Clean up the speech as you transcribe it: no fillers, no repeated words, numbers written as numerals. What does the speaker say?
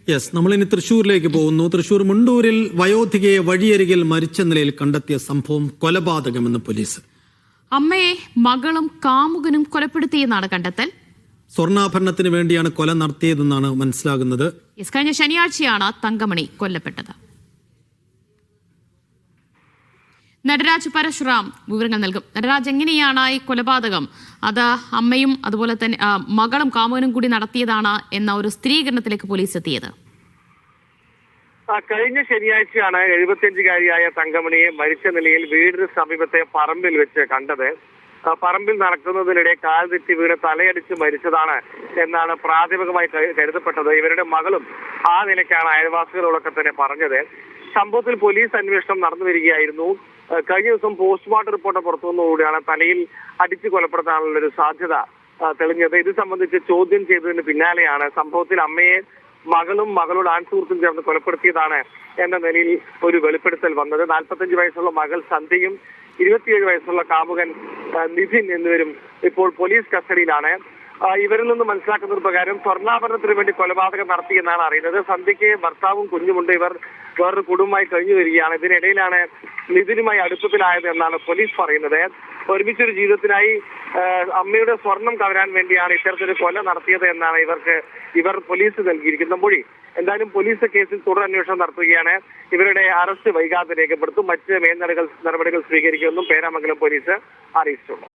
Yes, നമ്മളിനി തൃശ്ശൂരിലേക്ക് പോകുന്നു. തൃശ്ശൂർ മുണ്ടൂരിൽ വയോധികയെ വഴിയരികിൽ മരിച്ച നിലയിൽ കണ്ടെത്തിയ സംഭവം കൊലപാതകമെന്ന് പോലീസ്. അമ്മയെ മകളും കാമുകനും കൊലപ്പെടുത്തിയെന്നാണ് കണ്ടെത്തൽ. സ്വർണ്ണാഭരണത്തിന് വേണ്ടിയാണ് കൊല നടത്തിയതെന്നാണ് മനസ്സിലാകുന്നത്. കഴിഞ്ഞ ശനിയാഴ്ചയാണ് തങ്കമണി കൊല്ലപ്പെട്ടത്. നടരാജ് പരശുറാം വിവരങ്ങൾ നൽകും. നടരാജ്, എങ്ങനെയാണ് ഈ കൊലപാതകം? അത് അമ്മയും അതുപോലെ തന്നെ മകളും കാമുകനും കൂടി നടത്തിയതാണ് എന്ന ഒരു സ്ഥിരീകരണത്തിലേക്ക് പോലീസ് എത്തിയത്? കഴിഞ്ഞ ശനിയാഴ്ചയാണ് 75-കാരിയായ തങ്കമണിയെ മരിച്ച നിലയിൽ വീടിന് സമീപത്തെ പറമ്പിൽ വെച്ച് കണ്ടത്. പറമ്പിൽ നടക്കുന്നതിനിടെ കാൽ തെറ്റി വീട് തലയടിച്ച് മരിച്ചതാണ് എന്നാണ് പ്രാഥമികമായി കരുതപ്പെട്ടത്. ഇവരുടെ മകളും ആ നിലയ്ക്കാണ് അയൽവാസികളോടൊക്കെ തന്നെ പറഞ്ഞത്. സംഭവത്തിൽ പോലീസ് അന്വേഷണം നടന്നു വരികയായിരുന്നു. കഴിഞ്ഞ ദിവസം പോസ്റ്റ്മോർട്ടം റിപ്പോർട്ട് പുറത്തു വന്നതോടെയാണ് തലയിൽ അടിച്ചു കൊലപ്പെടുത്താനുള്ള ഒരു സാധ്യത തെളിഞ്ഞത്. ഇത് സംബന്ധിച്ച് ചോദ്യം ചെയ്തതിന് പിന്നാലെയാണ് സംഭവത്തിൽ അമ്മയെ മകളും മകളുടെ ആൺസുഹൃത്തും ചേർന്ന് കൊലപ്പെടുത്തിയതാണ് എന്ന നിലയിൽ ഒരു വെളിപ്പെടുത്തൽ വന്നത്. 45 വയസ്സുള്ള മകൾ സന്ധ്യയും 27 വയസ്സുള്ള കാമുകൻ നിതിൻ എന്നിവരും ഇപ്പോൾ പോലീസ് കസ്റ്റഡിയിലാണ്. ഇവരിൽ നിന്ന് മനസ്സിലാക്കുന്നത് പ്രകാരം സ്വർണ്ണാഭരണത്തിന് വേണ്ടി കൊലപാതകം നടത്തിയെന്നാണ് അറിയുന്നത്. സന്ധ്യയ്ക്ക് ഭർത്താവും കുഞ്ഞുമുണ്ട്. ഇവർ വേറൊരു കുടുംബമായി കഴിഞ്ഞു വരികയാണ്. ഇതിനിടയിലാണ് നിതിനുമായി അടുപ്പത്തിലായത് എന്നാണ് പോലീസ് പറയുന്നത്. ഒരുമിച്ചൊരു ജീവിതത്തിനായി അമ്മയുടെ സ്വർണം കവരാൻ വേണ്ടിയാണ് ഇത്തരത്തിലൊരു കൊല നടത്തിയത് എന്നാണ് ഇവർ പോലീസ് നൽകിയിരിക്കുന്ന മൊഴി. എന്തായാലും പോലീസ് കേസിൽ തുടരന്വേഷണം നടത്തുകയാണ്. ഇവരുടെ അറസ്റ്റ് വൈകാതെ രേഖപ്പെടുത്തും. മറ്റ് നടപടികൾ സ്വീകരിക്കുമെന്നും പേരാമംഗലം പോലീസ് അറിയിച്ചിട്ടുണ്ട്.